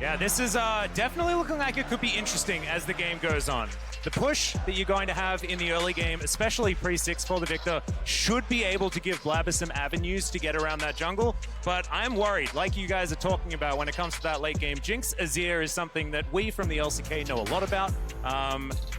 Yeah, this is definitely looking like it could be interesting as the game goes on. The push that you're going to have in the early game, especially pre-6 for the Viktor, should be able to give Blaber some avenues to get around that jungle. But I'm worried, like you guys are talking about when it comes to that late game. Jinx Azir is something that we from the LCK know a lot about,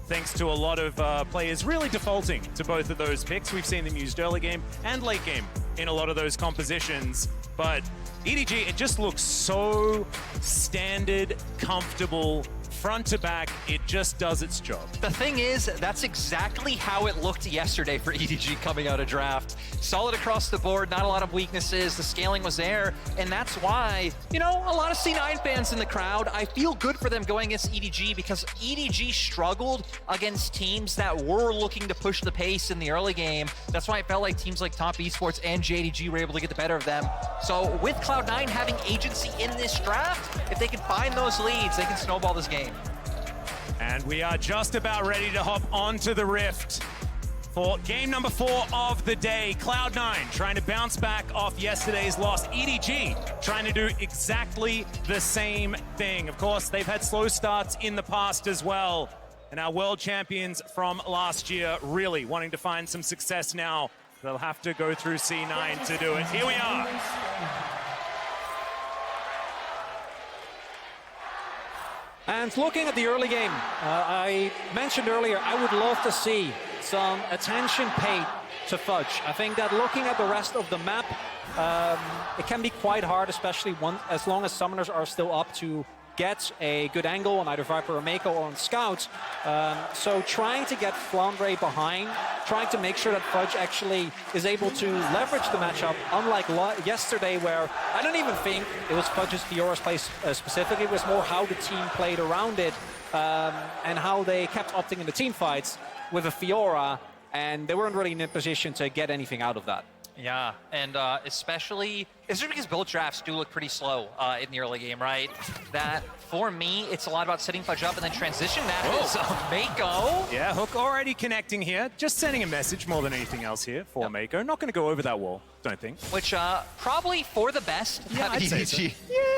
thanks to a lot of players really defaulting to both of those picks. We've seen them used early game and late game in a lot of those compositions. But EDG, it just looks so standard, comfortable, front to back, it just does its job. The thing is, that's exactly how it looked yesterday for EDG coming out of draft. Solid across the board, not a lot of weaknesses, the scaling was there, and that's why, you know, a lot of C9 fans in the crowd, I feel good for them going against EDG because EDG struggled against teams that were looking to push the pace in the early game. That's why I felt like teams like Top Esports and JDG were able to get the better of them. So with Cloud9 having agency in this draft, if they can find those leads, they can snowball this game. And we are just about ready to hop onto the Rift for game number 4 of the day. Cloud9 trying to bounce back off yesterday's loss. EDG trying to do exactly the same thing. Of course, they've had slow starts in the past as well. And our world champions from last year really wanting to find some success now. They'll have to go through C9 to do it. Here we are. And looking at the early game, I mentioned earlier, I would love to see some attention paid to Fudge. I think that looking at the rest of the map, it can be quite hard, especially as long as summoners are still up to get a good angle on either Viper or Meiko or on Scout. So trying to get Flandre behind, trying to make sure that Fudge actually is able to leverage the matchup, unlike yesterday where I don't even think it was Fudge's Fiora's play specifically, it was more how the team played around it and how they kept opting in the team fights with a Fiora, and they weren't really in a position to get anything out of that. Yeah, and especially, it's just because both drafts do look pretty slow in the early game, right? That, for me, it's a lot about setting Fudge up and then transition that is Meiko. Yeah, Hook already connecting here. Just sending a message more than anything else here for Meiko. Not going to go over that wall, don't think. Which, probably for the best. Yeah, I'd say so.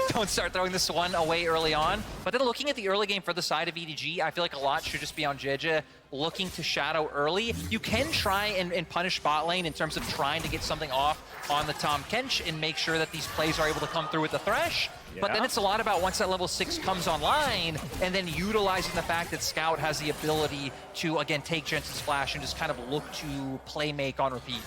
Don't start throwing this one away early on. But then looking at the early game for the side of EDG, I feel like a lot should just be on Jiejie looking to shadow early. You can try and punish bot lane in terms of trying to get something off on the Tahm Kench and make sure that these plays are able to come through with the Thresh. Yeah. But then it's a lot about once that level 6 comes online and then utilizing the fact that Scout has the ability to, again, take Jensen's flash and just kind of look to play make on repeat.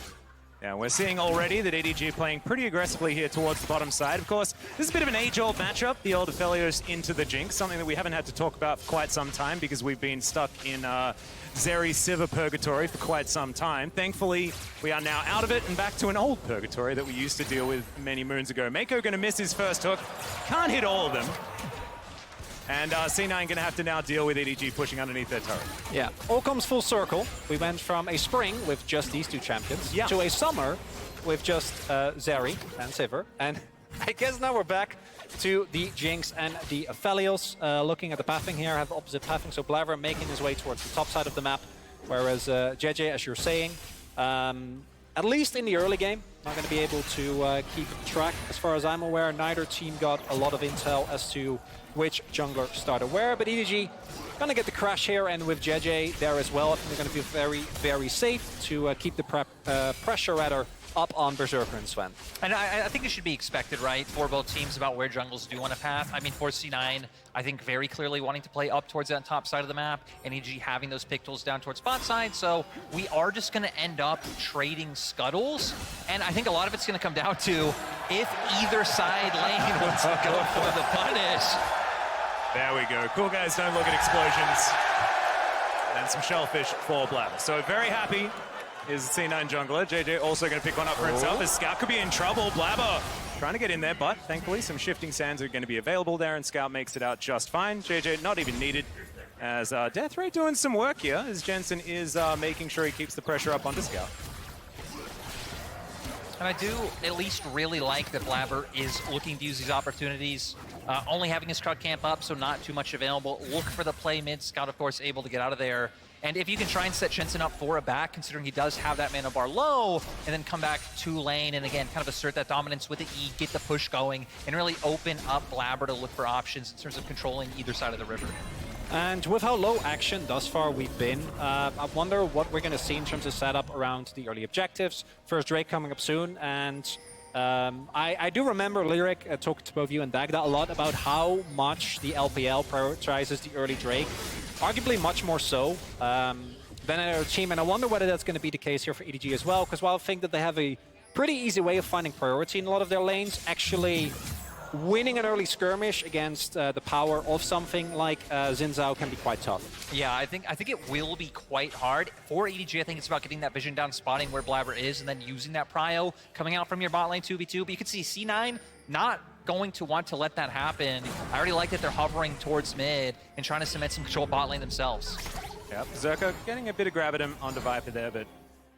Yeah, we're seeing already that EDG playing pretty aggressively here towards the bottom side. Of course, this is a bit of an age-old matchup, the old Aphelios into the Jinx, something that we haven't had to talk about for quite some time because we've been stuck in Zeri Sivir purgatory for quite some time. Thankfully, we are now out of it and back to an old purgatory that we used to deal with many moons ago. Meiko going to miss his first hook. Can't hit all of them. And C9 going to have to now deal with EDG pushing underneath their turret. Yeah, all comes full circle. We went from a spring with just these two champions to a summer with just Zeri and Sivir. And I guess now we're back to the Jinx and the Aphelios. Looking at the pathing here, have opposite pathing. So Blaber making his way towards the top side of the map, whereas Jiejie, as you're saying, at least in the early game, not going to be able to keep track. As far as I'm aware, neither team got a lot of intel as to which jungler started where, but EDG gonna get the crash here, and with Jiejie there as well, I think they're gonna be very, very safe to keep the pressure rather up on Berserker and Zven. And I think it should be expected, right, for both teams about where jungles do on a path. I mean, for C9, I think very clearly wanting to play up towards that top side of the map, and EDG having those pick tools down towards bot side, so we are just going to end up trading scuttles, and I think a lot of it's going to come down to if either side lane wants to go for the punish. There we go. Cool guys don't look at explosions. And some shellfish for Blaber. So very happy is the C9 jungler. Jiejie also going to pick one up for himself as Scout could be in trouble. Blaber trying to get in there, but thankfully some shifting sands are going to be available there, and Scout makes it out just fine. Jiejie not even needed, as Death Ray doing some work here, as Jensen is making sure he keeps the pressure up onto Scout. And I do at least really like that Blaber is looking to use these opportunities, only having his crowd camp up, so not too much available. Look for the play mid. Scout, of course, able to get out of there. And if you can try and set Jensen up for a back, considering he does have that mana bar low, and then come back to lane, and again, kind of assert that dominance with the E, get the push going, and really open up Blaber to look for options in terms of controlling either side of the river. And with how low action thus far we've been, I wonder what we're going to see in terms of setup around the early objectives. First Drake coming up soon, and I do remember Lyric talking to both you and Dagda a lot about how much the LPL prioritizes the early Drake, arguably much more so than another team, and I wonder whether that's going to be the case here for EDG as well, because while I think that they have a pretty easy way of finding priority in a lot of their lanes, actually winning an early skirmish against the power of something like Zhao can be quite tough. Yeah, I think it will be quite hard. For EDG, I think it's about getting that vision down, spotting where Blaber is, and then using that prio coming out from your bot lane 2v2. But you can see C9 not going to want to let that happen. I already like that they're hovering towards mid and trying to cement some control bot lane themselves. Yeah, Berserker getting a bit of gravitum onto Viper there, but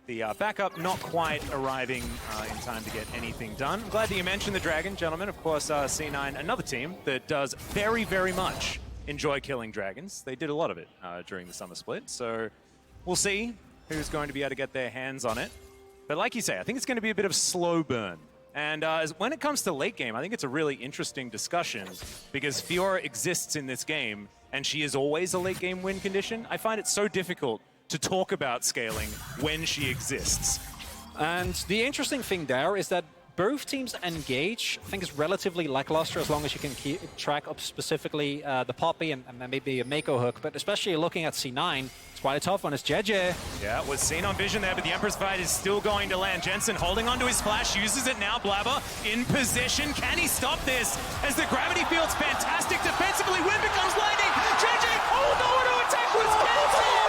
the backup not quite arriving in time to get anything done. I'm glad that you mentioned the Dragon, gentlemen. Of course, C9, another team that does very, very much enjoy killing dragons. They did a lot of it during the summer split, so we'll see who's going to be able to get their hands on it. But like you say, I think it's going to be a bit of a slow burn. And when it comes to late game, I think it's a really interesting discussion because Fiora exists in this game, and she is always a late game win condition. I find it so difficult to talk about scaling when she exists. And the interesting thing there is that both teams engage, I think, is relatively lackluster as long as you can keep track of specifically the Poppy and maybe a Meiko hook, but especially looking at C9, it's quite a tough one. It's Jiejie. Yeah, it was seen on vision there, but the Emperor's Fight is still going to land. Jensen holding onto his flash, uses it now. Blaber in position. Can he stop this? As the gravity field's fantastic defensively, when becomes lightning. Jiejie, oh no, auto attack was cancelled!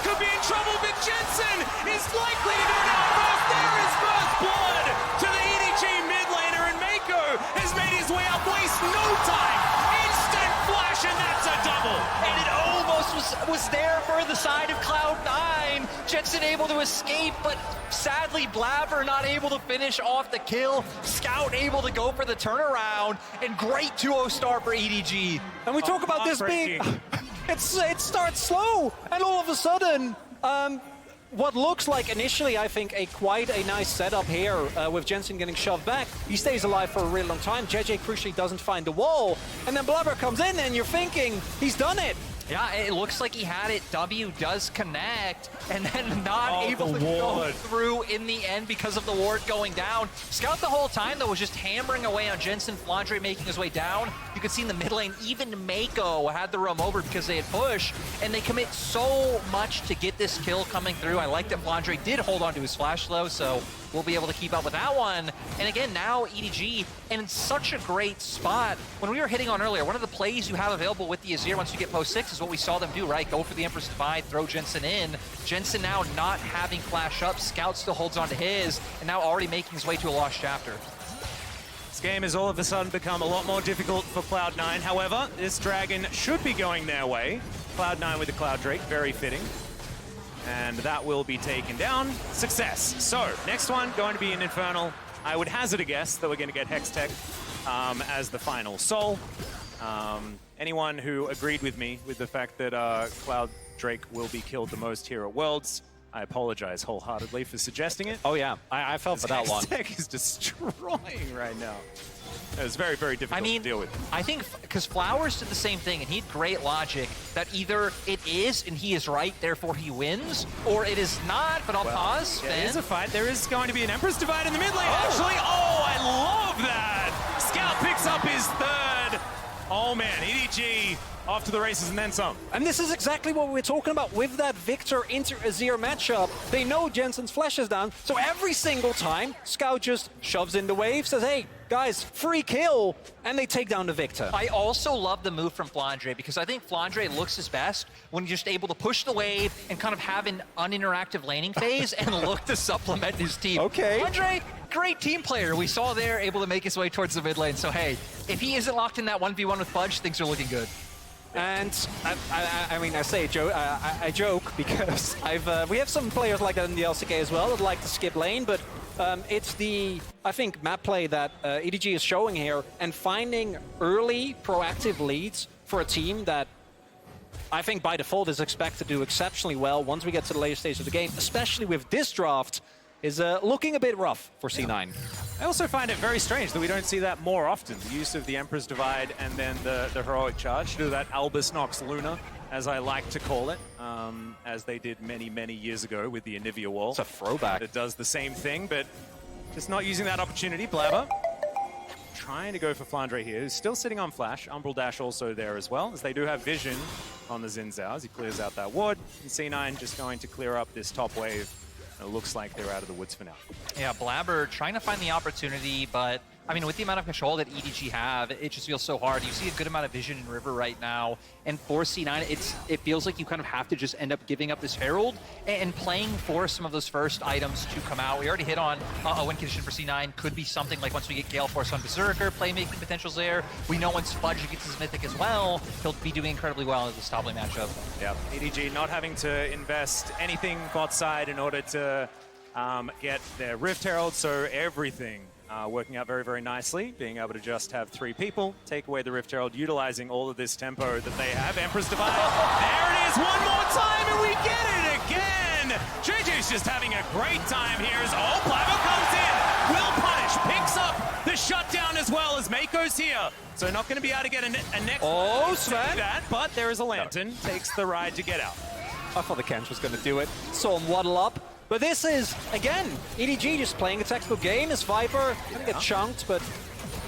Could be in trouble, but Jensen is likely to do it out first. There is first blood to the EDG mid laner, and Meiko has made his way up, waste no time. Instant flash, and that's a double. And it almost was there for the side of Cloud9. Jensen able to escape, but sadly Blaber not able to finish off the kill. Scout able to go for the turnaround, and great 2-0 start for EDG. And we talk about this being... It starts slow, and all of a sudden, what looks like initially, I think, quite a nice setup here with Jensen getting shoved back. He stays alive for a really long time. Jiejie crucially doesn't find the wall, and then Blaber comes in, and you're thinking, he's done it. Yeah, it looks like he had it. W does connect, and then not able to go through in the end because of the ward going down. Scout the whole time, though, was just hammering away on Jensen. Flandre making his way down. You could see in the mid lane, even Meiko had the roam over because they had pushed, and they commit so much to get this kill coming through. I like that Flandre did hold on to his flash, though, so we'll be able to keep up with that one. And again, now EDG in such a great spot. When we were hitting on earlier, one of the plays you have available with the Azir once you get post 6 is what we saw them do, right? Go for the Empress Divide, throw Jensen in. Jensen now not having flash up. Scout still holds on to his, and now already making his way to a lost chapter. This game has all of a sudden become a lot more difficult for Cloud9. However, this Dragon should be going their way. Cloud9 with the Cloud Drake, very fitting. And that will be taken down. Success. So, next one going to be an Infernal. I would hazard a guess that we're going to get Hextech as the final soul. Anyone who agreed with me with the fact that Cloud Drake will be killed the most here at Worlds, I apologize wholeheartedly for suggesting it. Oh yeah, I fell for that one. Hextech is destroying right now. It was very, very difficult to deal with. I think because Flowers did the same thing, and he had great logic that either it is and he is right, therefore he wins, or it is not, but I'll pause. Yeah, there is a fight. There is going to be an Empress Divide in the mid lane, actually. Oh, I love that! Scout picks up his third. Oh man, EDG off to the races and then some. And this is exactly what we're talking about with that Viktor into Azir matchup. They know Jensen's flash is down, so every single time, Scout just shoves in the wave, says, hey, guys, free kill, and they take down the Viktor. I also love the move from Flandre because I think Flandre looks his best when you're just able to push the wave and kind of have an uninteractive laning phase and look to supplement his team. Okay. Flandre, great team player. We saw there able to make his way towards the mid lane. So hey, if he isn't locked in that 1v1 with Fudge, things are looking good. And I mean, I joke because we have some players like that in the LCK as well that like to skip lane, but it's the, I think, map play that EDG is showing here and finding early proactive leads for a team that I think by default is expected to do exceptionally well once we get to the later stage of the game, especially with this draft, is looking a bit rough for C9. I also find it very strange that we don't see that more often. The use of the Emperor's Divide and then the heroic charge to do that Albus Nox Luna, as I like to call it, as they did many, many years ago with the Anivia Wall. It's a throwback. It does the same thing, but just not using that opportunity. Blaber trying to go for Flandre here, who's still sitting on Flash. Umbral Dash also there as well, as they do have vision on the Xin Zhao as he clears out that ward. And C9 just going to clear up this top wave. It looks like they're out of the woods for now. Yeah, Blaber trying to find the opportunity, but I mean, with the amount of control that EDG have, it just feels so hard. You see a good amount of vision in River right now, and for C9, it feels like you kind of have to just end up giving up this Herald and playing for some of those first items to come out. We already hit on a win condition for C9. Could be something like once we get Gale Force on Berserker, playmaking potentials there. We know once Fudge gets his Mythic as well, he'll be doing incredibly well in this top lane matchup. Yeah, EDG not having to invest anything bot side in order to get their Rift Herald, so everything working out very, very nicely. Being able to just have 3 people take away the Rift Herald, utilizing all of this tempo that they have. Emperor's Divide, there it is one more time, and we get it again! Jiejie's just having a great time here as, oh, Blaber comes in! Will punish, picks up the shutdown as well as Meiko's here. So not going to be able to get a next... Oh, Zven! That, but there is a Lantern, takes the ride to get out. I thought the Kench was going to do it. Saw him waddle up. But this is, again, EDG just playing a textbook game. As Viper gonna get chunked, but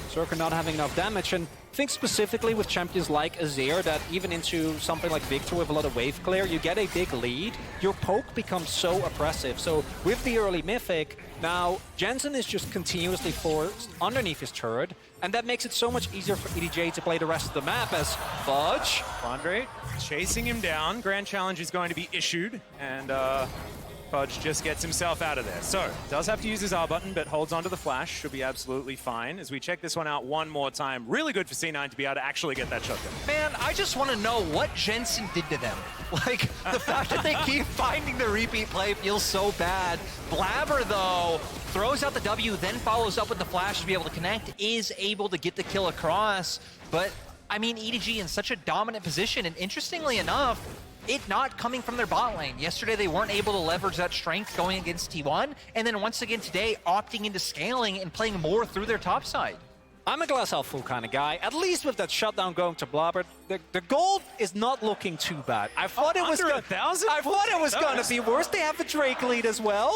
Berserker not having enough damage. And I think specifically with champions like Azir, that even into something like Viktor with a lot of wave clear, you get a big lead. Your poke becomes so oppressive. So with the early Mythic, now Jensen is just continuously forced underneath his turret, and that makes it so much easier for EDG to play the rest of the map as Fudge. Flandre chasing him down. Grand Challenge is going to be issued, and Fudge just gets himself out of there. So, does have to use his R button, but holds onto the flash. Should be absolutely fine. As we check this one out one more time. Really good for C9 to be able to actually get that shot down. Man, I just want to know what Jensen did to them. Like, the fact that they keep finding the repeat play feels so bad. Blaber, though, throws out the W, then follows up with the flash to be able to connect, is able to get the kill across. But, I mean, EDG in such a dominant position, and interestingly enough, it not coming from their bot lane. Yesterday, they weren't able to leverage that strength going against T1, and then once again today, opting into scaling and playing more through their top side. I'm a glass half full kind of guy. At least with that shutdown going to Blaber, the gold is not looking too bad. I thought it was under 1,000? I thought it was going to be worse. They have the Drake lead as well.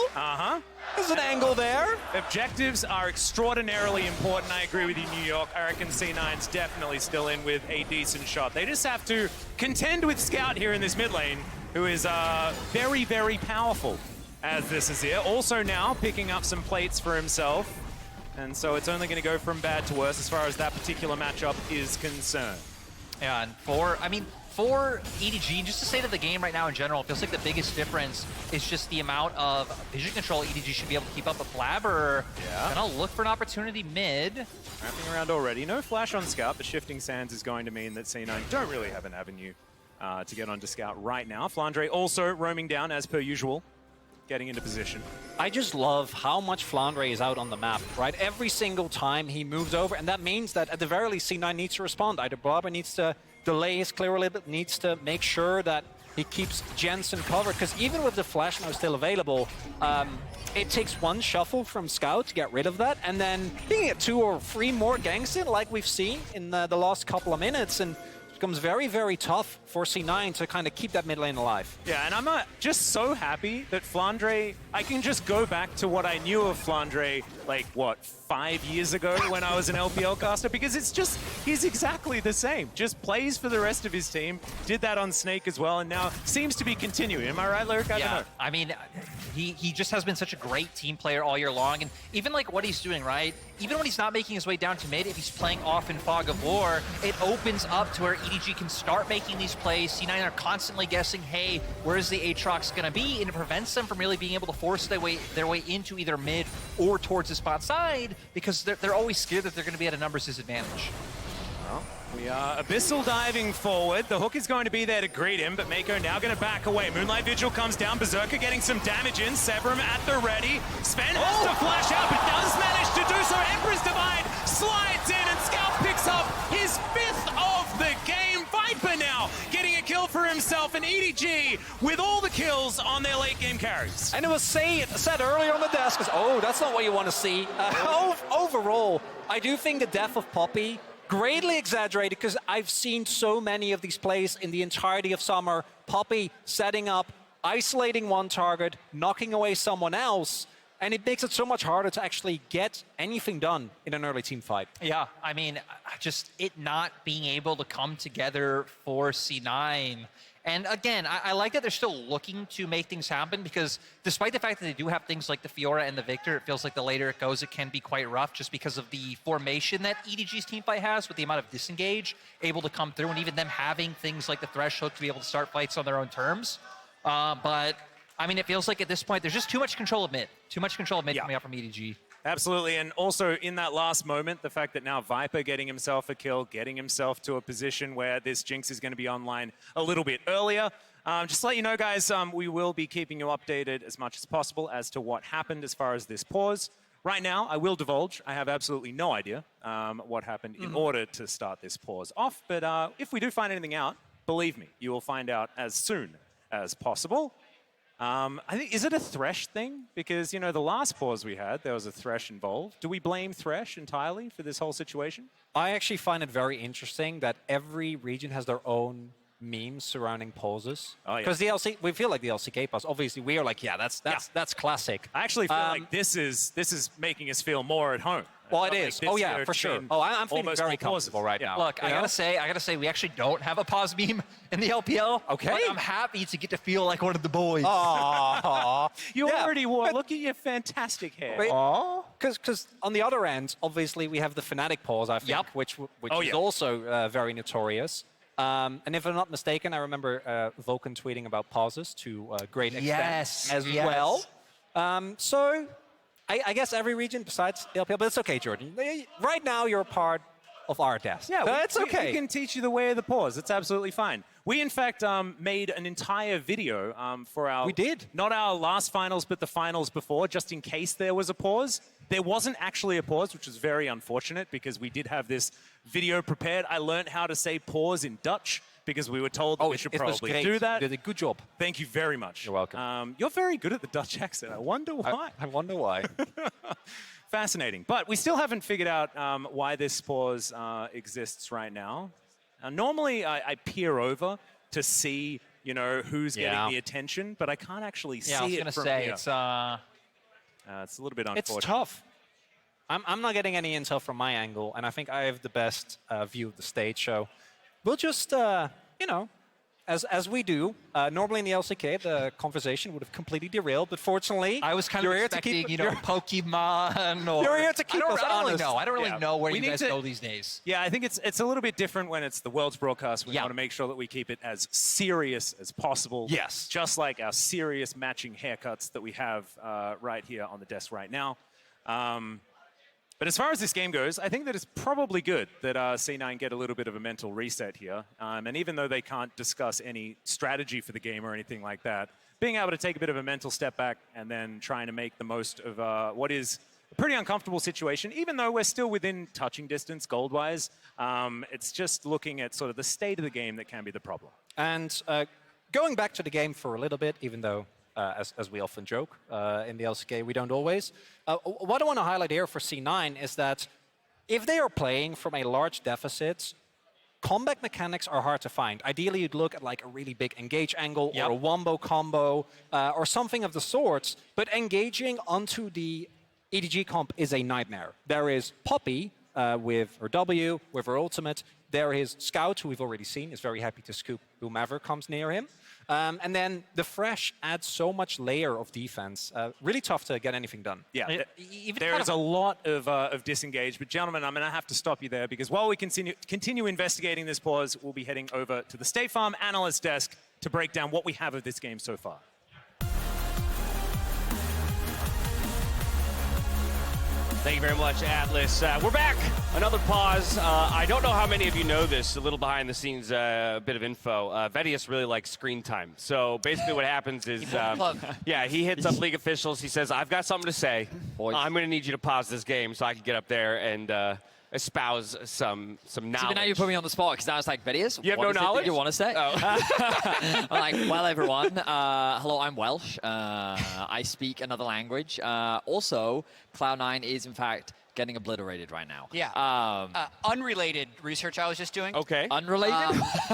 There's an angle there. Objectives are extraordinarily important. I agree with you, New York. I reckon C9's definitely still in with a decent shot. They just have to contend with Scout here in this mid lane, who is very, very powerful as this is here. Also now picking up some plates for himself. And so it's only going to go from bad to worse as far as that particular matchup is concerned. Yeah, and for EDG, just to say to the game right now in general, it feels like the biggest difference is just the amount of vision control EDG should be able to keep up. But Blaber, gonna look for an opportunity mid. Wrapping around already. No flash on Scout, but shifting sands is going to mean that C9 don't really have an avenue to get onto Scout right now. Flandre also roaming down as per usual, getting into position. I just love how much Flandre is out on the map, right? Every single time he moves over, and that means that at the very least C9 needs to respond. Either Blaber needs to delay his clear a little bit, needs to make sure that he keeps Jensen covered, because even with the flash now still available, it takes one shuffle from Scout to get rid of that, and then you can get 2 or 3 more ganks in, like we've seen in the last couple of minutes, and it becomes very, very tough for C9 to kind of keep that mid lane alive. Yeah, and I'm just so happy that Flandre, I can just go back to what I knew of Flandre, like, what, 5 years ago when I was an LPL caster, because it's just, he's exactly the same. Just plays for the rest of his team, did that on Snake as well, and now seems to be continuing. Am I right, Lyric? I don't know. I mean, he just has been such a great team player all year long, and even like what he's doing, right? Even when he's not making his way down to mid, if he's playing off in Fog of War, it opens up to where EDG can start making these plays. C9 are constantly guessing, hey, where's the Aatrox gonna be? And it prevents them from really being able to force their way into either mid or towards the spot side, because they're always scared that they're gonna be at a numbers disadvantage. Well, we are Abyssal diving forward. The hook is going to be there to greet him, but Meiko now going to back away. Moonlight Vigil comes down. Berserker getting some damage in. Severum at the ready. Sven has to flash out, but does manage to do so. Emperor's Divide slides in, and Scout picks up his 5th of the game. Viper now getting a kill for for himself, and EDG with all the kills on their late game carries. And it was said earlier on the desk, oh, that's not what you want to see. Overall, I do think the death of Poppy greatly exaggerated because I've seen so many of these plays in the entirety of summer. Poppy setting up, isolating one target, knocking away someone else, and it makes it so much harder to actually get anything done in an early team fight. Yeah, I mean, just it not being able to come together for C9. And again, I like that they're still looking to make things happen because despite the fact that they do have things like the Fiora and the Viktor, it feels like the later it goes, it can be quite rough just because of the formation that EDG's teamfight has with the amount of disengage able to come through and even them having things like the Thresh hook to be able to start fights on their own terms. But, I mean, it feels like at this point, there's just too much control of mid. Too much control of mid coming out from EDG. Absolutely, and also in that last moment, the fact that now Viper getting himself a kill, getting himself to a position where this Jinx is going to be online a little bit earlier. Just to let you know, guys, we will be keeping you updated as much as possible as to what happened as far as this pause. Right now, I will divulge, I have absolutely no idea what happened in order to start this pause off, but if we do find anything out, believe me, you will find out as soon as possible. I think, is it a Thresh thing? Because, you know, the last pause we had, there was a Thresh involved. Do we blame Thresh entirely for this whole situation? I actually find it very interesting that every region has their own memes surrounding pauses. Oh, yeah. Because we feel like the LCK pause. Obviously, we are like, yeah, that's classic. I actually feel like this is making us feel more at home. Well, it is. Oh, yeah, for sure. Oh, I'm feeling very comfortable right now. Look, I gotta say, we actually don't have a pause meme in the LPL. Okay. But I'm happy to get to feel like one of the boys. Aww. You already wore. Look at your fantastic hair. Because on the other end, obviously, we have the Fnatic pause, I think, which is also very notorious. And if I'm not mistaken, I remember Vulcan tweeting about pauses to a great extent as well. So I guess every region besides the LPL, but it's okay, Jordan. Right now, you're a part of our desk. Yeah, it's okay. We can teach you the way of the pause. It's absolutely fine. We, in fact, made an entire video for our... We did. Not our last finals, but the finals before, just in case there was a pause. There wasn't actually a pause, which was very unfortunate because we did have this video prepared. I learned how to say pause in Dutch because we were told that we should probably do that. You did a good job. Thank you very much. You're welcome. You're very good at the Dutch accent. I wonder why. I wonder why. Fascinating. But we still haven't figured out why this pause exists right now. Normally, I peer over to see, you know, who's getting the attention, but I can't actually see it from here. I was going to say, it's a little bit unfortunate. It's tough. I'm not getting any intel from my angle, and I think I have the best view of the stage. So we'll just, you know, as we do. Normally in the LCK, the conversation would have completely derailed, but fortunately, I was kind of expecting, you know, Pokemon or... You're here to keep us honest. I don't really know where you guys go these days. Yeah, I think it's a little bit different when it's the World's broadcast. We want to make sure that we keep it as serious as possible. Yes. Just like our serious matching haircuts that we have right here on the desk right now. But as far as this game goes, I think that it's probably good that C9 get a little bit of a mental reset here. And even though they can't discuss any strategy for the game or anything like that, being able to take a bit of a mental step back and then trying to make the most of what is a pretty uncomfortable situation, even though we're still within touching distance gold-wise, it's just looking at sort of the state of the game that can be the problem. And going back to the game for a little bit, even though as we often joke in the LCK, we don't always. What I want to highlight here for C9 is that if they are playing from a large deficit, combat mechanics are hard to find. Ideally, you'd look at like a really big engage angle or a wombo combo or something of the sorts, but engaging onto the EDG comp is a nightmare. There is Poppy with her W, with her ultimate. There is Scout, who we've already seen, is very happy to scoop whomever comes near him. And then the Thresh adds so much layer of defense. Really tough to get anything done. Yeah, there is a lot of disengage. But gentlemen, I'm going to have to stop you there because while we continue investigating this pause, we'll be heading over to the State Farm analyst desk to break down what we have of this game so far. Thank you very much, Atlas. We're back. Another pause. I don't know how many of you know this, a little behind the sscenes bit of info. Vedius really likes screen time. So basically what happens is, he hits up league officials. He says, I've got something to say. I'm going to need you to pause this game so I can get up there and espouse some knowledge. So now you put me on the spot because now it's like, Vedius, You have what no is it that knowledge? you want to say? Oh. I'm like, well, everyone, hello, I'm Welsh. I speak another language. Also, Cloud9 is, in fact, getting obliterated right now. Yeah. Unrelated research I was just doing. Okay. Unrelated?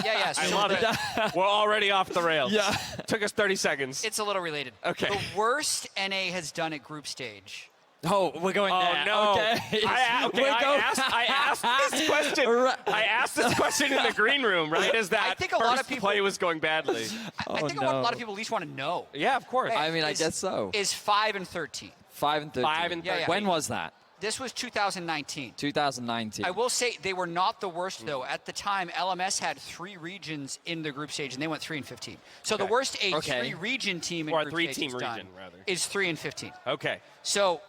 Yeah. I So love it. We're already off the rails. Yeah. Took us 30 seconds. it's a little related. Okay. The worst NA has done at group stage. Oh, we're going Oh there. no! Okay. I asked this question. I asked this question in the green room, right? As that I think a lot of first people- play was going badly. I think what a lot of people at least want to know. Yeah, of course. I mean, I is- guess so. Is 5 and 13. 5 and 13. 5 and 13. Yeah. When was that? This was 2019. 2019. I will say they were not the worst though. At the time, LMS had 3 regions in the group stage, and they went 3 and 15. So the Okay. worst a Okay. 3-region team in Or a group 3-team stage has region, done rather. is 3 and 15. Okay. So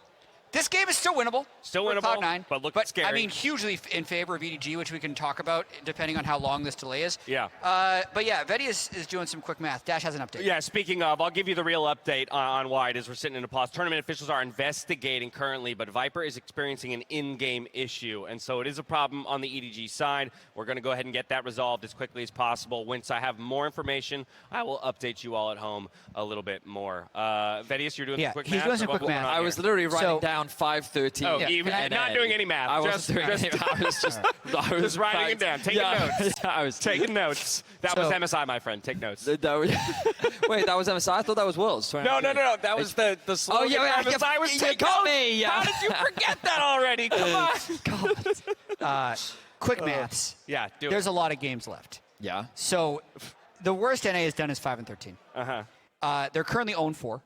this game is still winnable. Still for winnable, Cloud9, but looking scary. I mean, hugely in favor of EDG, which we can talk about depending on how long this delay is. Yeah. But yeah, Vedius is doing some quick math. Dash has an update. Yeah, speaking of, I'll give you the real update on why it is we're sitting in a pause. Tournament officials are investigating currently, but Viper is experiencing an in-game issue, and so it is a problem on the EDG side. We're going to go ahead and get that resolved as quickly as possible. Once I have more information, I will update you all at home a little bit more. Vedius, you're doing Yeah, some quick he's math? doing or some what- quick what's math. going on I was here? literally writing So- down 5:13. Oh, Yeah. even And not doing any math. I wasn't doing any. I was just writing it down, taking notes. Yeah, I was Taking notes. That was So- MSI, my friend. Take notes. Wait, that was MSI? I thought that was Worlds. No. That was the slogan. Oh, yeah, for MSI was you take got notes. me. How did you forget that already? Come on. Quick maths. Yeah, do There's it. a lot of games left. Yeah. So the worst NA has done is 5 and 13. Uh-huh. They're currently 0 and 4,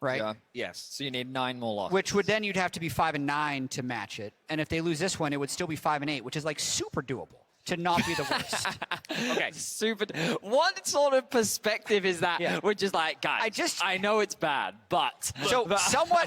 right? Yeah. Yes. So you need 9 more losses. Which would then you'd have to be 5 and 9 to match it. And if they lose this one, it would still be 5 and 8, which is like super doable to not be the worst. Okay. Super. What sort of perspective is that? Yeah. Which is like, guys, I know it's bad, but. So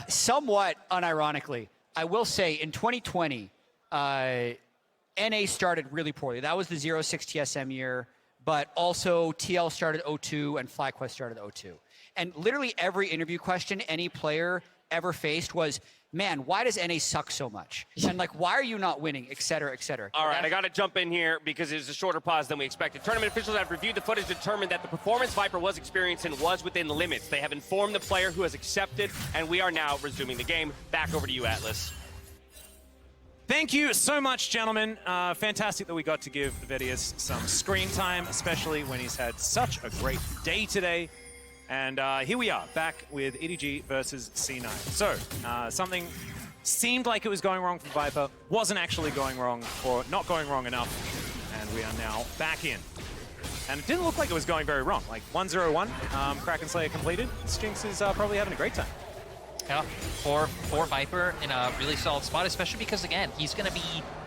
somewhat unironically, I will say in 2020, NA started really poorly. That was the 0-6 TSM year, but also TL started 0-2 and FlyQuest started 0-2. And literally every interview question any player ever faced was, man, why does NA suck so much? And like, why are you not winning, et cetera, et cetera. All right, I got to jump in here because it's a shorter pause than we expected. Tournament officials have reviewed the footage, determined that the performance Viper was experiencing was within limits. They have informed the player who has accepted, and we are now resuming the game. Back over to you, Atlas. Thank you so much, gentlemen. Fantastic that we got to give Vedius some screen time, especially when he's had such a great day today. And here we are, back with EDG versus C9. So, something seemed like it was going wrong for Viper, wasn't actually going wrong, or not going wrong enough, and we are now back in. And it didn't look like it was going very wrong. Like 1-0-1, Kraken Slayer completed. Jinx is probably having a great time. Yeah, for Viper in a really solid spot, especially because, again, he's going to be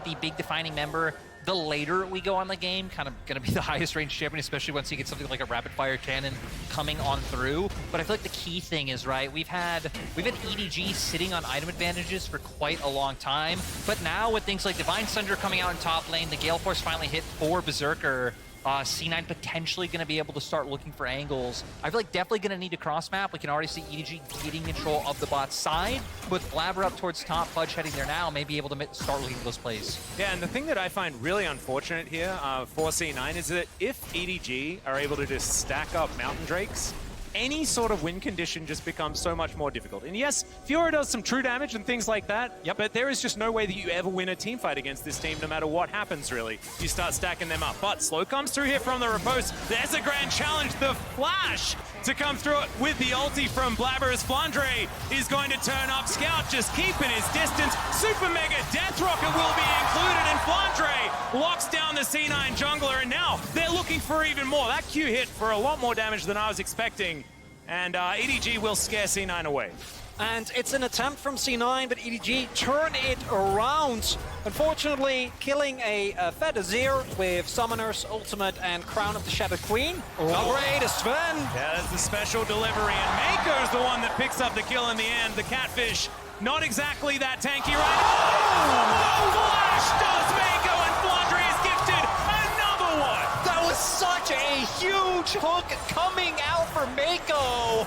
the big defining member. The later we go on the game, kind of going to be the highest range champion, especially once you get something like a rapid fire cannon coming on through. But I feel like the key thing is, right, we've had EDG sitting on item advantages for quite a long time. But now with things like Divine Sunder coming out in top lane, the Gale Force finally hit for Berserker, C9 potentially going to be able to start looking for angles. I feel like definitely going to need a cross map. We can already see EDG getting control of the bot side. With Blaber up towards top, Fudge heading there now, may be able to start looking at those plays. Yeah, and the thing that I find really unfortunate here for C9 is that if EDG are able to just stack up Mountain Drakes, any sort of win condition just becomes so much more difficult. And yes, Fiora does some true damage and things like that, but there is just no way that you ever win a team fight against this team, no matter what happens, really. You start stacking them up. But Slow comes through here from the riposte. There's a grand challenge. The flash to come through it with the ulti from Blaber as Flandre is going to turn up. Scout just keeping his distance. Super Mega Death Rocket will be included, and Flandre locks down the C9 jungler, and now they're looking for even more. That Q hit for a lot more damage than I was expecting. And EDG will scare C9 away. And it's an attempt from C9, but EDG turn it around. Unfortunately, killing a fed Azir with Summoner's Ultimate and Crown of the Shattered Queen. Upgrade is Zven. Yeah, that's the special delivery, and Meiko's the one that picks up the kill in the end. The Catfish, not exactly that tanky right now. The flash does Meiko, and Flandre is gifted another one. That was such a huge hook coming out for Meiko.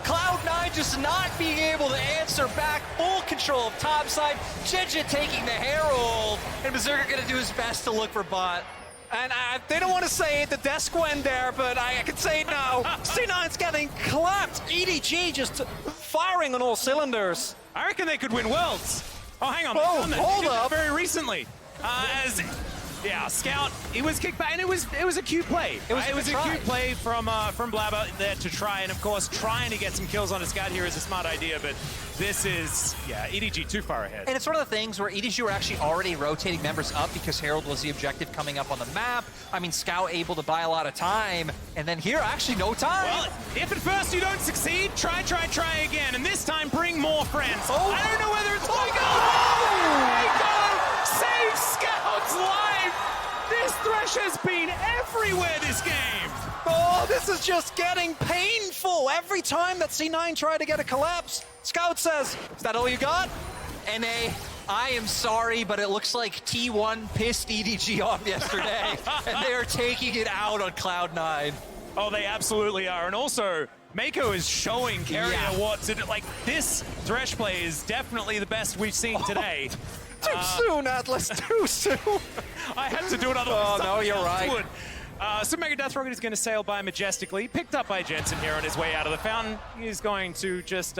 Cloud9 Cloud9 just not being able to answer back. Full control of top side. Jiejie taking the Herald. And Berserker going to do his best to look for bot. And I didn't want to say it, the desk went there, but I can say it now. C9's getting clapped. EDG just firing on all cylinders. I reckon they could win Worlds. Oh, hang on. Oh, they've done that. hold They did that up. very recently. Yeah, Scout, he was kicked back, and it was a cute play. It was a a cute play from Blaber there to try, and of course, trying to get some kills on a Scout here is a smart idea, but this is, yeah, EDG too far ahead. And it's one of the things where EDG were actually already rotating members up because Herald was the objective coming up on the map. I mean, Scout able to buy a lot of time, and then here, actually no time. Well, if at first you don't succeed, try again, and this time bring more friends. Oh. I don't know whether it's Meiko! Meiko saves Scout's life! This Thresh has been everywhere this game! Oh, this is just getting painful. Every time that C9 tried to get a collapse, Scout says, is that all you got? NA, I am sorry, but it looks like T1 pissed EDG off yesterday, and they are taking it out on Cloud9. Oh, they absolutely are. And also, Meiko is showing Carrier Yeah. what to do. Like, this Thresh play is definitely the best we've seen today. Too soon, Atlas, too soon. I had to do it otherwise. Oh, no, you're right. Would. So Mega Death Rocket is going to sail by majestically, picked up by Jensen here on his way out of the fountain. He's going to just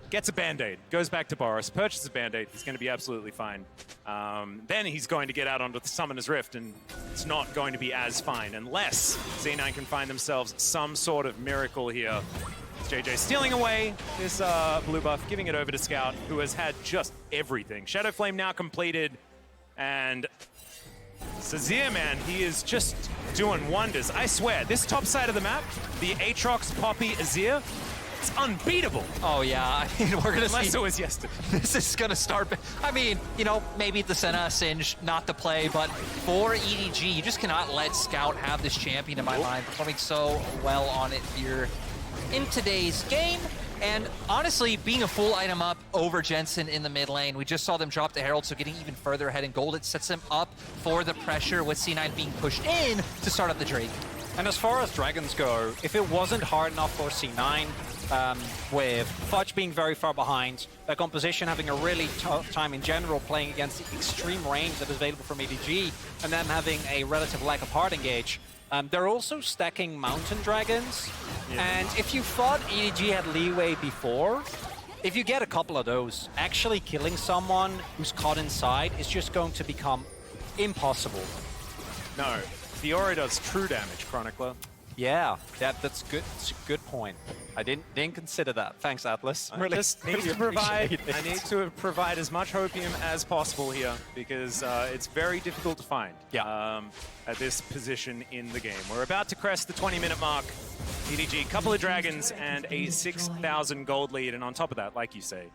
gets a Band-Aid, goes back to Boris, purchases a Band-Aid. He's going to be absolutely fine. Then he's going to get out onto the Summoner's Rift, and it's not going to be as fine unless C9 can find themselves some sort of miracle here. Jiejie stealing away this blue buff, giving it over to Scout, who has had just everything. Shadow Flame now completed, and Azir, man, he is just doing wonders. I swear, this top side of the map, the Aatrox, Poppy, Azir, it's unbeatable. Oh yeah, I mean, we're gonna Unless see. it was yesterday. This is gonna start. I mean, you know, maybe the Senna Singe not to play, but for EDG, you just cannot let Scout have this champion in my mind, performing so well on it here in today's game. And honestly, being a full item up over Jensen in the mid lane, we just saw them drop the Herald, so getting even further ahead in gold, it sets them up for the pressure with C9 being pushed in to start up the Drake. And as far as Dragons go, if it wasn't hard enough for C9, with Fudge being very far behind, their composition having a really tough time in general playing against the extreme range that is available from EDG, and them having a relative lack of hard engage, they're also stacking Mountain Dragons. Yeah. And if you thought EDG had leeway before, if you get a couple of those, actually killing someone who's caught inside is just going to become impossible. No, Fiora does true damage, Chronicler. Yeah, that's good. It's a good point. I didn't consider that. Thanks, Atlas. I just need to provide. I need to provide as much hopium as possible here because it's very difficult to find. Yeah. At this position in the game, we're about to crest the 20-minute mark. EDG, couple of dragons and a 6,000 gold lead, and on top of that, like you say,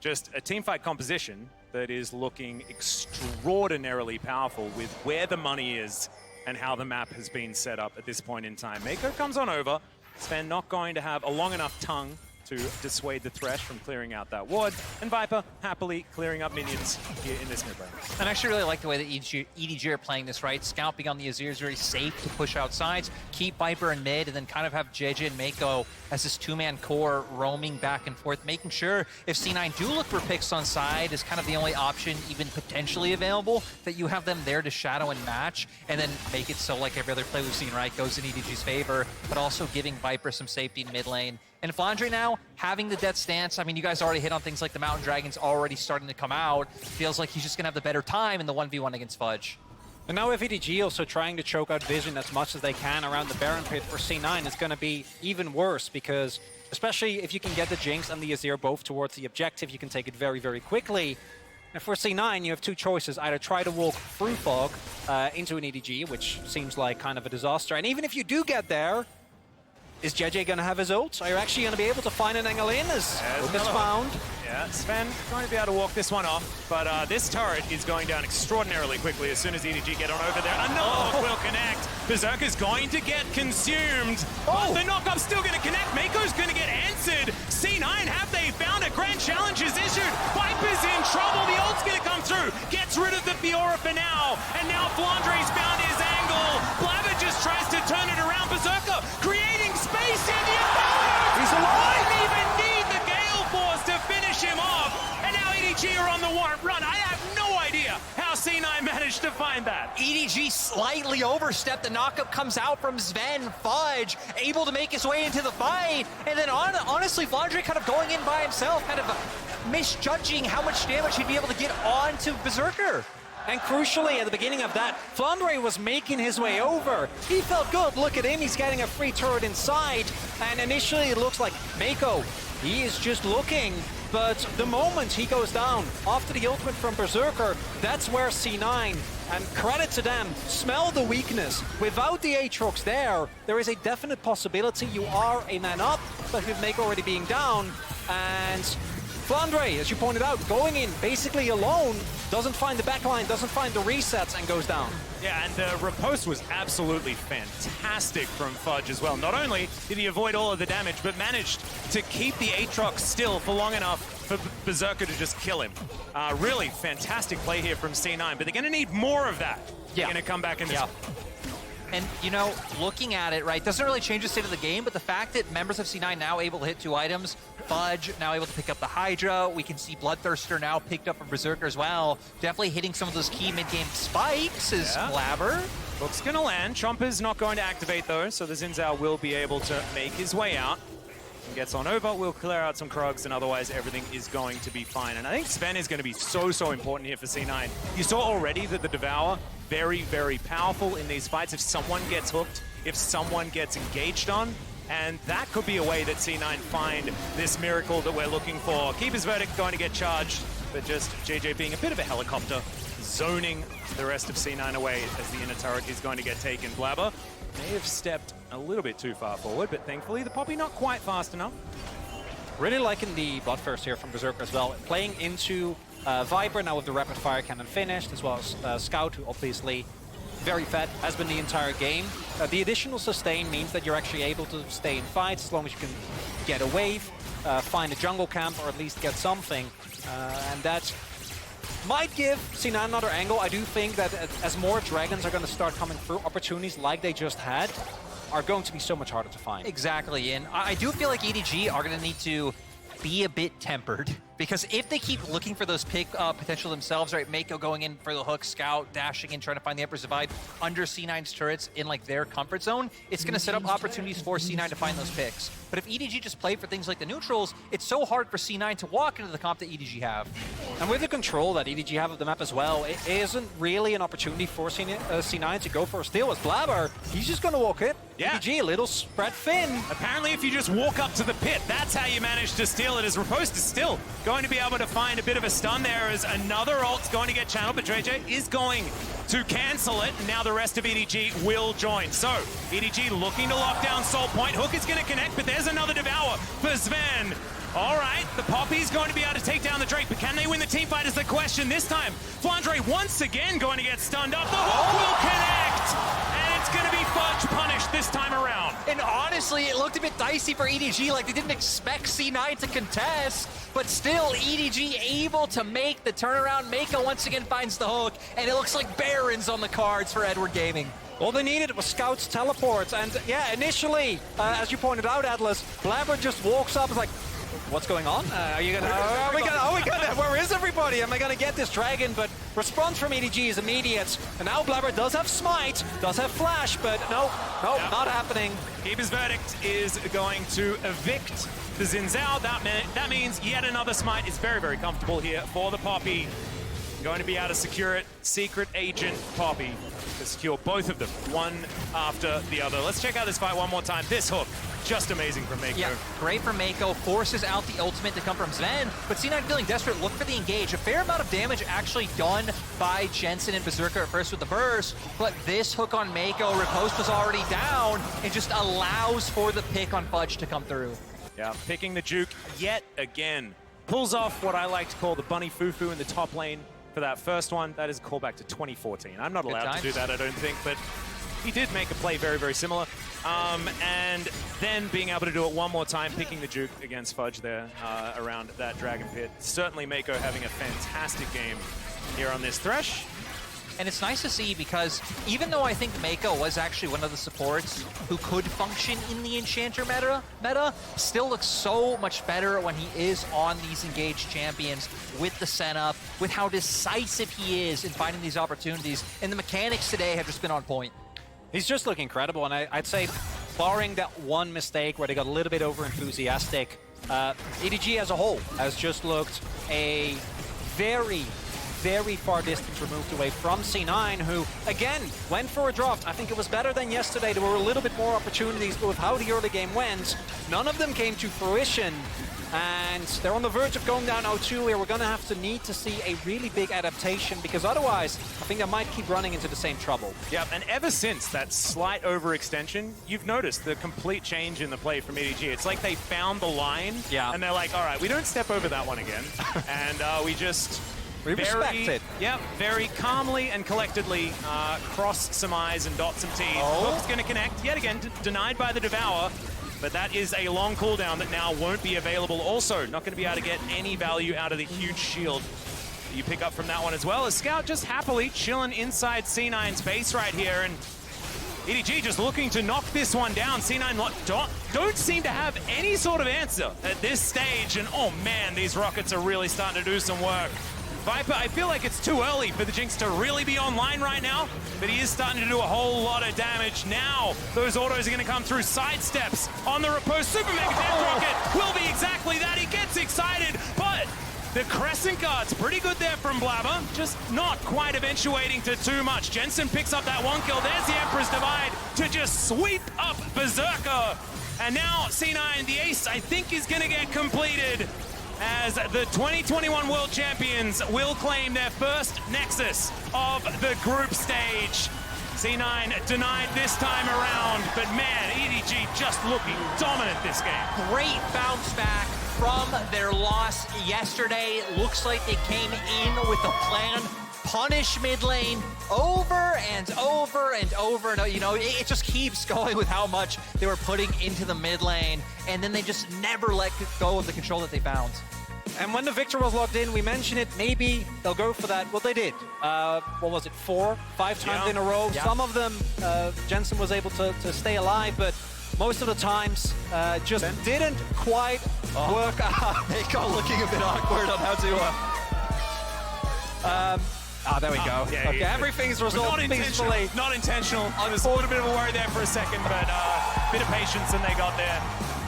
just a teamfight composition that is looking extraordinarily powerful with where the money is and how the map has been set up at this point in time. Meiko comes on over. Zven not going to have a long enough tongue to dissuade the Thresh from clearing out that ward, and Viper happily clearing up minions here in this mid lane. And I actually really like the way that EDG are playing this, right? Scout being on the Azir is very safe to push outsides, keep Viper in mid, and then kind of have Jiejie and Meiko as this two-man core roaming back and forth, making sure if C9 do look for picks on side is kind of the only option even potentially available, that you have them there to shadow and match, and then make it so like every other play we've seen, right, goes in EDG's favor, but also giving Viper some safety in mid lane. And Flandre now, having the death stance, I mean, you guys already hit on things like the Mountain Dragons already starting to come out. Feels like he's just going to have the better time in the 1v1 against Fudge. And now with EDG also trying to choke out Vision as much as they can around the Baron Pit for C9 is going to be even worse because, especially if you can get the Jinx and the Azir both towards the objective, you can take it very, very quickly. And for C9, you have two choices. Either try to walk through fog into an EDG, which seems like kind of a disaster. And even if you do get there, is Jiejie going to have his ult? Are you actually going to be able to find an angle in as it's found? Yeah, Zven going to be able to walk this one off, but this turret is going down extraordinarily quickly as soon as EDG get on over there. Another will connect. Berserker's going to get consumed. But the knock-up's still going to connect. Meiko's going to get answered. C9, have they found it? Grand challenge is issued. Viper's in trouble. The ult's going to come through. Gets rid of the Fiora for now. And now Flandre's found his angle. Blaber just tries to turn it around. Berserker creating space in the Aphelios. He's alive! Even the warrant run. I have no idea how C9 managed to find that. EDG slightly overstepped. The knockup comes out from Zven. Fudge able to make his way into the fight. And then honestly, Flandre kind of going in by himself, kind of misjudging how much damage he'd be able to get onto Berserker. And crucially, at the beginning of that, Flandre was making his way over. He felt good. Look at him. He's getting a free turret inside. And initially, it looks like Meiko, he is just looking. But the moment he goes down after the ultimate from Berserker, that's where C9, and credit to them, smell the weakness. Without the Aatrox there is a definite possibility you are a man up, but with Meiko already being down. And Flandre, as you pointed out, going in basically alone, doesn't find the backline, doesn't find the resets, and goes down. Yeah, and the riposte was absolutely fantastic from Fudge as well. Not only did he avoid all of the damage, but managed to keep the Aatrox still for long enough for Berserker to just kill him. Really fantastic play here from C9, but they're going to need more of that. They're going to come back in this. And, you know, looking at it, right, doesn't really change the state of the game, but the fact that members of C9 now able to hit 2 items, Fudge now able to pick up the Hydra, we can see Bloodthirster now picked up from Berserker as well, definitely hitting some of those key mid-game spikes is Blaber. Hook's going to land. Chompers not going to activate, though, so the Xin Zhao will be able to make his way out. And gets on over, we'll clear out some Krugs, and otherwise everything is going to be fine. And I think Zven is going to be so important here for C9. You saw already that the Devour, very, very powerful in these fights if someone gets hooked, if someone gets engaged on, and that could be a way that C9 find this miracle that we're looking for. Keeper's Verdict going to get charged, but just Jiejie being a bit of a helicopter, zoning the rest of C9 away as the inner turret is going to get taken. Blaber may have stepped a little bit too far forward, but thankfully the Poppy not quite fast enough. Really liking the Bloodthirst here from Berserker as well. Playing into Viper now with the rapid fire cannon finished, as well as Scout, who obviously very fed, has been the entire game. The additional sustain means that you're actually able to stay in fights as long as you can get a wave, find a jungle camp, or at least get something. And that might give C9 another angle. I do think that as more dragons are going to start coming through, opportunities like they just had are going to be so much harder to find. Exactly, and I do feel like EDG are going to need to be a bit tempered, because if they keep looking for those pick potential themselves, right, Meiko going in for the hook, Scout dashing in, trying to find the Emperor's Divide under C9's turrets in like their comfort zone, it's going to set up opportunities for C9 to find those picks. But if EDG just play for things like the neutrals, it's so hard for C9 to walk into the comp that EDG have. And with the control that EDG have of the map as well, it isn't really an opportunity for C9 to go for a steal. As Blaber, he's just going to walk it. Yeah. EDG, a little spread thin. Apparently if you just walk up to the pit, that's how you manage to steal it, as Riposte is still going to be able to find a bit of a stun there as another ult's going to get channeled, but Jiejie is going to cancel it, and now the rest of EDG will join. So, EDG looking to lock down Salt Point. Hook is going to connect, but there's another Devour for Zven. All right, the Poppy's going to be able to take down the Drake, but can they win the teamfight is the question this time. Flandre once again going to get stunned up. The Hook will connect, and it's going to be Fudge punished this time around. And honestly, it looked a bit dicey for EDG, like they didn't expect C9 to contest, but still EDG able to make the turnaround. Meiko once again finds the hook, and it looks like Baron's on the cards for Edward Gaming. All they needed was Scout's teleports, and yeah, initially, as you pointed out, Atlas, Blaber just walks up and is like, what's going on? Are we gonna, where is everybody? Am I gonna get this dragon? But response from EDG is immediate. And now Blaber does have Smite, does have Flash, but no, not happening. Keeper's Verdict is going to evict the Xin Zhao. That means yet another Smite is very, very comfortable here for the Poppy. Going to be able to secure it. Secret Agent Poppy to secure both of them, one after the other. Let's check out this fight one more time. This hook, just amazing from Meiko. Yeah, great from Meiko. Forces out the ultimate to come from Zven, but C9 feeling desperate, look for the engage. A fair amount of damage actually done by Jensen and Berserker at first with the burst, but this hook on Meiko, Riposte was already down, and just allows for the pick on Fudge to come through. Yeah, picking the juke yet again. Pulls off what I like to call the bunny foo-foo in the top lane for that first one. That is a callback to 2014. I'm not allowed to do that, I don't think, but he did make a play very, very similar. And then being able to do it one more time, picking the juke against Fudge there around that Dragon Pit. Certainly Meiko having a fantastic game here on this Thresh. And it's nice to see because even though I think Meiko was actually one of the supports who could function in the Enchanter meta, still looks so much better when he is on these engaged champions with the setup, with how decisive he is in finding these opportunities. And the mechanics today have just been on point. He's just looking incredible, and I'd say, barring that one mistake where they got a little bit over-enthusiastic, EDG as a whole has just looked a very, very far distance removed away from C9, who, again, went for a draft. I think it was better than yesterday. There were a little bit more opportunities, but with how the early game went, none of them came to fruition. And they're on the verge of going down 0-2 here. We're going to need to see a really big adaptation, because otherwise, I think they might keep running into the same trouble. Yeah, and ever since that slight overextension, you've noticed the complete change in the play from EDG. It's like they found the line, and they're like, all right, we don't step over that one again. And we just... We respect it. Yeah, very calmly and collectedly cross some I's and dot some T's. Hook's going to connect, yet again, denied by the Devour. But that is a long cooldown that now won't be available. Also, not going to be able to get any value out of the huge shield you pick up from that one, as well as Scout just happily chilling inside C9's base right here. And EDG just looking to knock this one down. C9 don't seem to have any sort of answer at this stage. And oh man, these rockets are really starting to do some work. Viper, I feel like it's too early for the Jinx to really be online right now, but he is starting to do a whole lot of damage. Now, those autos are going to come through sidesteps on the riposte. Super Mega Death Rocket will be exactly that. He gets excited, but the Crescent Guard's pretty good there from Blaber, just not quite eventuating to too much. Jensen picks up that one kill. There's the Emperor's Divide to just sweep up Berserker. And now C9, the ace, I think, is going to get completed, as the 2021 World Champions will claim their first Nexus of the group stage. C9 denied this time around, but man, EDG just looking dominant this game. Great bounce back from their loss yesterday. Looks like they came in with a plan. Punish mid lane over and over and over. And, you know, it just keeps going with how much they were putting into the mid lane. And then they just never let go of the control that they found. And when the Viktor was locked in, we mentioned it, maybe they'll go for that. Well, they did. What was it, 4, 5 times in a row? Yeah. Some of them, Jensen was able to stay alive, but most of the times just didn't quite work out. Meiko looking a bit awkward on how to... there we go. Yeah, Okay, everything's resolved peacefully. Not intentional. I was a little bit of a worry there for a second, but a bit of patience and they got there.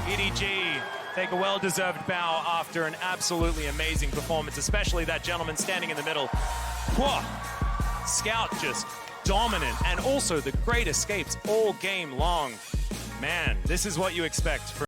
EDG take a well-deserved bow after an absolutely amazing performance, especially that gentleman standing in the middle. Whoa. Scout just dominant, and also the great escapes all game long. Man, this is what you expect from